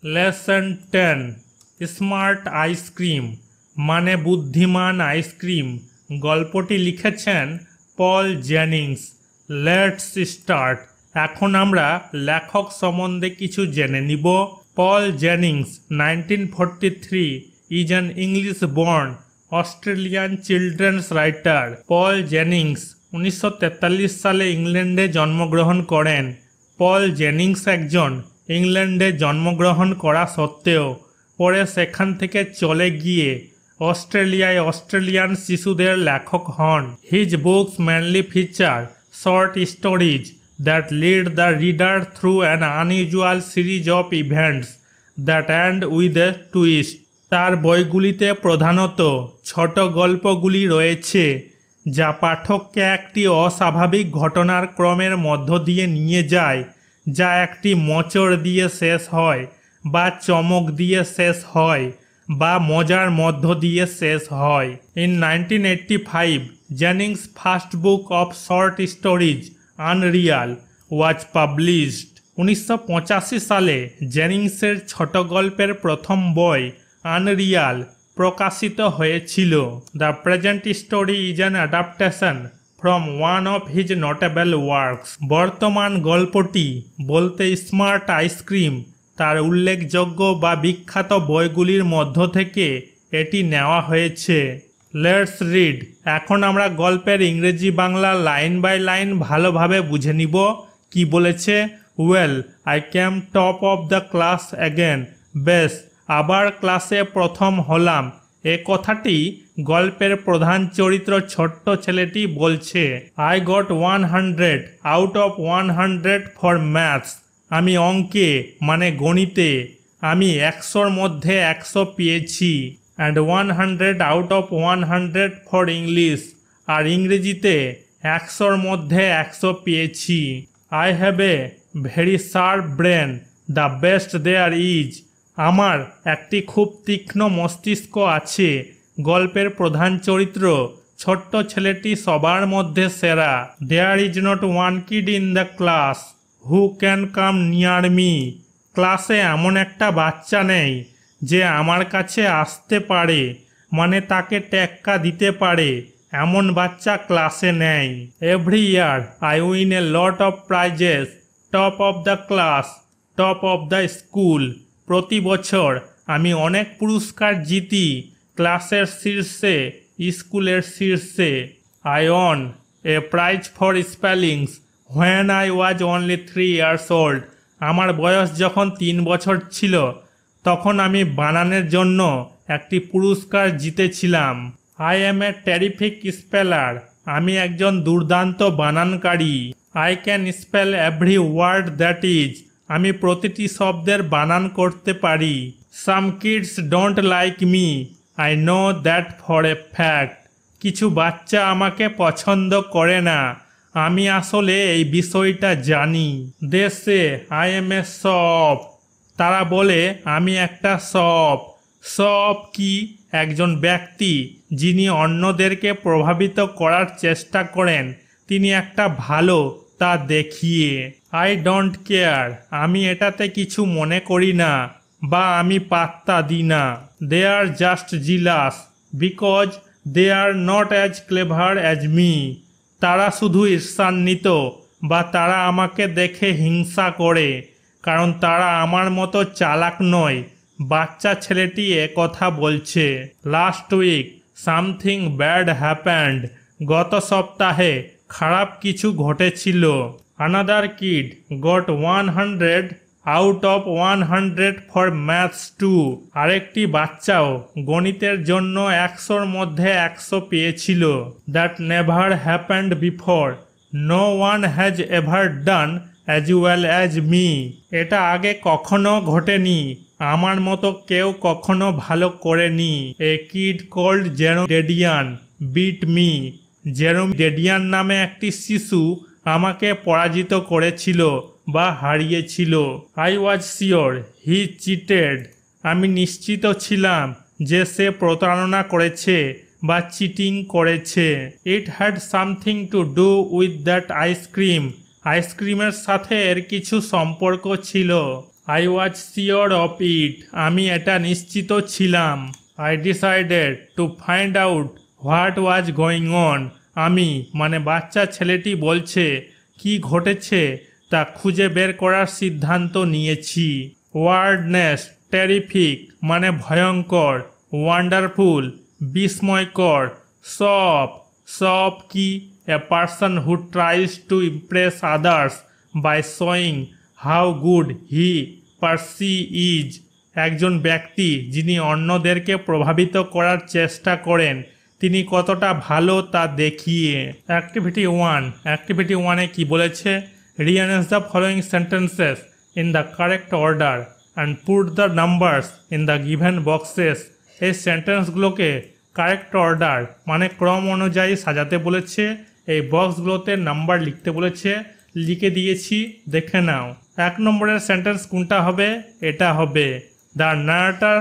Lesson 10 smart ice cream মানে বুদ্ধিমান ice cream. গল্পটি লিখেছেন পল জেনিংস। Let's start. এখন আমরা লেখক সম্বন্ধে কিছু জেনে নিব। Paul Jennings 1943 is an English born Australian children's writer. Paul Jennings 1943 সালে ইংল্যান্ডে জন্মগ্রহণ করেন। পল জেনিংস একজন ইংল্যান্ডে জন্মগ্রহণ করা সত্ত্বেও পরে সেখান থেকে চলে গিয়ে অস্ট্রেলিয়ায় অস্ট্রেলিয়ান শিশুদের লেখক হন। His books mainly feature short stories that lead the reader through an unusual series of events that end with a twist. তার বইগুলিতে প্রধানত ছোট গল্পগুলি রয়েছে যা পাঠককে একটি অস্বাভাবিক ঘটনার ক্রমের মধ্য দিয়ে নিয়ে যায়, যা একটি মোচড় দিয়ে শেষ হয় বা চমক দিয়ে শেষ হয় বা মজার মধ্য দিয়ে শেষ হয়। In 1985 Jennings first book of short stories unreal was published. 1985 সালে জেনিংসের ছোট গল্পের প্রথম বই আনরিয়াল প্রকাশিত হয়েছিল। The present story is an adaptation from one of his notable works. বর্তমান গল্পটি বলতে স্মার্ট আইসক্রিম তার উল্লেখযোগ্য বা বিখ্যাত বইগুলির মধ্য থেকে এটি নেওয়া হয়েছে। Let's read. এখন আমরা গল্পের ইংরেজি বাংলা লাইন বাই লাইন ভালোভাবে বুঝে নিব। কি বলেছে? Well I came top of the class again. বেশ, আবার ক্লাসে প্রথম হলাম। এ কথাটি গল্পের প্রধান চরিত্র ছোট্ট ছেলেটি বলছে। I got 100 out of 100 for maths. আমি অঙ্কে মানে গণিতে আমি 100-র মধ্যে 100 পেয়েছি। And 100 out of 100 for English. আর ইংরেজিতে 100-র মধ্যে 100 পেয়েছি। I have a very sharp brain, the best there is. আমার একটি খুব তীক্ষ্ণ মস্তিষ্ক আছে। গল্পের প্রধান চরিত্র ছোট্ট ছেলেটি সবার মধ্যে সেরা। There is not one kid in the class who can come near me. ক্লাসে এমন একটা বাচ্চা নেই যে আমার কাছে আসতে পারে, মানে তাকে টেক্কা দিতে পারে, এমন বাচ্চা ক্লাসে নেই। Every year I win A lot of prices, top of the class, top of the school. প্রতি বছর আমি অনেক পুরস্কার জিতি, ক্লাসের শীর্ষে, স্কুলের শীর্ষে। I one A prize for spellings when I was only 3 years old। আমার বয়স যখন 3 বছর ছিল তখন আমি বানানের জন্য একটি পুরস্কার জিতেছিলাম। I am a terrific speller. আমি একজন দুর্দান্ত বানানকারী। I can spell every word that is. আমি প্রতিটি শব্দের বানান করতে পারি। Some kids don't like me, I know that for a fact. কিছু বাচ্চা আমাকে পছন্দ করে না, আমি আসলে এই বিষয়টা জানি। দে সে আই এম এ সপ। তারা বলে আমি একটা সপ। সপ কি? একজন ব্যক্তি যিনি অন্যদেরকে প্রভাবিত করার চেষ্টা করেন, তিনি একটা ভালো তা দেখিয়ে। I don't care. আমি এটাতে কিছু মনে করি না বা আমি পাত্তা দিই না। They are just jealous because they are not as clever as me. তারা শুধু ঈর্ষান্বিত বা তারা আমাকে দেখে হিংসা করে কারণ তারা আমার মতো চালাক নয়। বাচ্চা ছেলেটি কথা বলছে। Last week something bad happened. গত সপ্তাহে খারাপ কিছু ঘটেছিল। Another kid got 100 out of 100 for maths too. আরেকটি বাচ্চাও গণিতের জন্য 100-র মধ্যে 100 পেয়েছিল। That never happened before. No one has ever done as well as me. এটা আগে কখনো ঘটেনি, আমার মতো কেউ কখনো ভালো করেনি। A kid called Jerome Dedian beat me. Jerome Dedian নামে একটি শিশু আমাকে পরাজিত করেছিল বা হারিয়েছিল। I was sure he cheated. আমি নিশ্চিত ছিলাম যে সে প্রতারণা করেছে বা চিটিং করেছে। It had something to do with that ice cream. আইসক্রিমের সাথে এর কিছু সম্পর্ক ছিল। I was sure of it, আমি এটা নিশ্চিত ছিলাম। I decided to find out what was going on, আমি মানে বাচ্চা ছেলেটি বলছে কি ঘটেছে তা খুঁজে বের করার সিদ্ধান্ত নিয়েছি। ওয়ার্ডনেস টেরিফিক মানে ভয়ঙ্কর, ওয়ান্ডারফুল বিস্ময়কর, সফ সফ কি a person who tries to impress others by showing how good he পার্সি ইজ, একজন ব্যক্তি যিনি অন্যদেরকে প্রভাবিত করার চেষ্টা করেন তিনি কতটা ভালো তা দেখিয়ে। অ্যাক্টিভিটি 1, অ্যাক্টিভিটি 1-এ কি বলেছে, rearrange the following sentences in the correct order and put the numbers in the given boxes. এই সেন্টেন্সগুলোকে কারেক্ট অর্ডার মানে ক্রম অনুযায়ী সাজাতে বলেছে, এই বক্সগুলোতে নাম্বার লিখতে বলেছে, লিখে দিয়েছি, দেখে নাও। 1 নম্বরের সেন্টেন্স কোনটা হবে, এটা হবে the narrator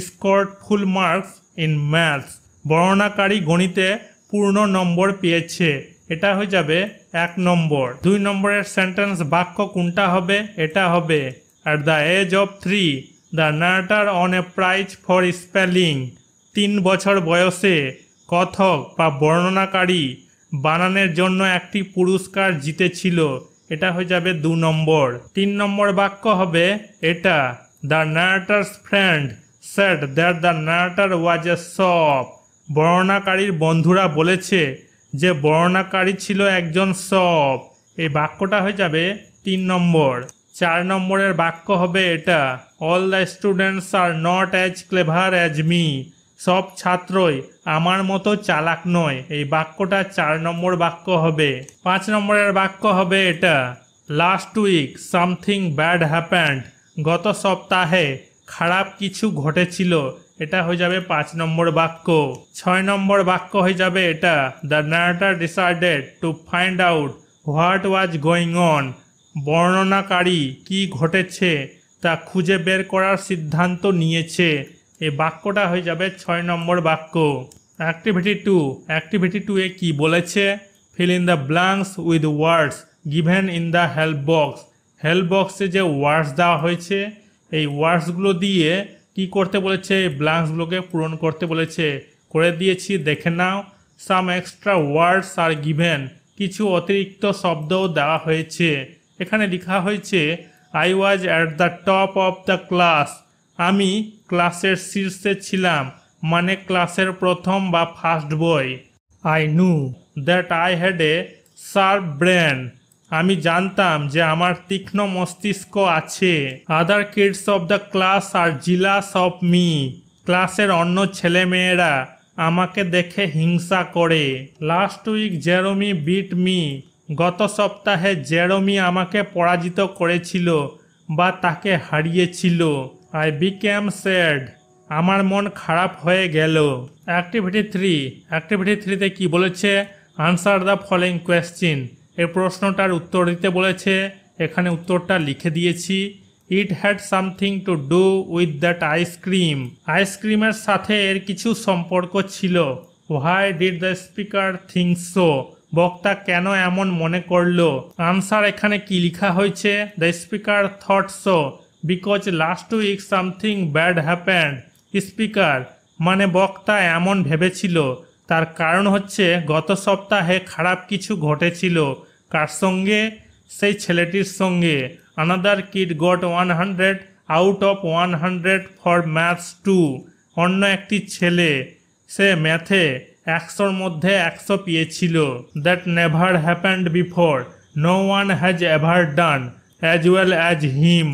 scored full marks in maths, বর্ণনাকারী গণিতে পূর্ণ নম্বর পেয়েছে, এটা হয়ে যাবে 1 নম্বর। 2 নম্বরের সেন্টেন্স বাক্য কোনটা হবে, এটা হবে at the age of 3 the narrator won a prize for spelling, 3 বছর বয়সে কথক বা বর্ণনাকারী বানানের জন্য একটি পুরস্কার জিতেছিল, এটা হয়ে যাবে 2 নম্বর। 3 নম্বর বাক্য হবে এটা the narrator's friend said that the narrator was a সফ, বর্ণনাকারীর বন্ধুরা বলেছে যে বর্ণনাকারী ছিল একজন সফ, এই বাক্যটা হয়ে যাবে 3 নম্বর। 4 নম্বরের বাক্য হবে এটা all the students are not as clever as me, সব ছাত্রই আমার মতো চালাক নয়, এই বাক্যটা 4 নম্বর বাক্য হবে। 5 নম্বরের বাক্য হবে এটা last week something bad happened, গত সপ্তাহে খারাপ কিছু ঘটেছিল, এটা হয়ে যাবে 5 নম্বর বাক্য। 6 নম্বর বাক্য হয়ে যাবে এটা the narrator decided to find out what was going on, বর্ণনাকারী কি ঘটেছে তা খুঁজে বের করার সিদ্ধান্ত নিয়েছে, এই বাক্যটা হয়ে যাবে 6 নম্বর বাক্য। অ্যাক্টিভিটি 2, অ্যাক্টিভিটি 2-এ কি বলেছে, fill in the blanks with words given in the help box, help বক্সে যে ওয়ার্ডস দেওয়া হয়েছে এই ওয়ার্ডসগুলো দিয়ে কি করতে বলেছে, এই ব্ল্যাঙ্কসগুলোকে পূরণ করতে বলেছে, করে দিয়েছি, দেখে নাও। Some extra words are given, কিছু অতিরিক্ত শব্দও দেওয়া হয়েছে, এখানে লেখা হয়েছে I was at the top of the class, আমি ক্লাসের শীর্ষে ছিলাম মানে ক্লাসের প্রথম বা first boy. I knew that I had a sharp brain, আমি জানতাম যে আমার তীক্ষ্ণ মস্তিষ্ক আছে। Other kids of the class are jealous of me, ক্লাসের অন্য ছেলেমেয়েরা আমাকে দেখে হিংসা করে। Last week Jerome beat me, গত সপ্তাহে জেরোমি আমাকে পরাজিত করেছিল বা তাকে হারিয়েছিল। আই বিকেম স্যাড, আমার মন খারাপ হয়ে গেল। অ্যাক্টিভিটি 3, অ্যাক্টিভিটি 3-তে কি বলেছে, আনসার দ্য ফলোয়িং কোয়েশ্চেন, এই প্রশ্নটার উত্তর দিতে বলেছে, এখানে উত্তরটা লিখে দিয়েছি। It had something to do with that ice cream, আইসক্রিমের সাথে এর কিছু সম্পর্ক ছিল। Why did the speaker think so, বক্তা কেন এমন মনে করলো। আনসার এখানে কি লেখা হয়েছে, the speaker thought so because last week something bad happened, speaker মানে বক্তা এমন ভেবেছিল তার কারণ হচ্ছে গত সপ্তাহে খারাপ কিছু ঘটেছিল, কার সঙ্গে, সেই ছেলেটির সঙ্গে। Another kid got 100 out of 100 for maths 2, অন্য একটি ছেলে সে ম্যাথে 100-র মধ্যে 100 পেয়েছিল। That never happened before, no one has ever done as well as him,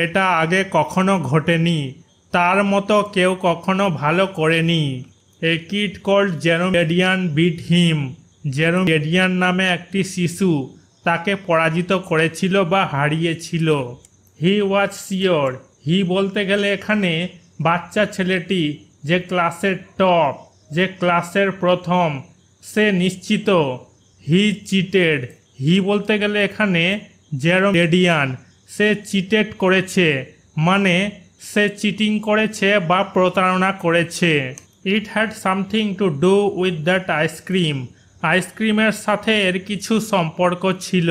এটা আগে কখনো ঘটেনি, তার মতো কেউ কখনো ভালো করেনি। এ কিড কল্ড জেরোমেডিয়ান বিট হিম, জেরোমেডিয়ান নামে একটি শিশু তাকে পরাজিত করেছিল বা হারিয়েছিল। হি ওয়াজ শিওর, হি বলতে গেলে এখানে বাচ্চা ছেলেটি যে ক্লাসের টপ, যে ক্লাসের প্রথম, সে নিশ্চিত। হি চিটেড, হি বলতে গেলে এখানে জেরোমেডিয়ান, সে চিটেড করেছে মানে সে চিটিং করেছে বা প্রতারণা করেছে। It had something to do with that ice cream, আইসক্রিমের সাথে এর কিছু সম্পর্ক ছিল।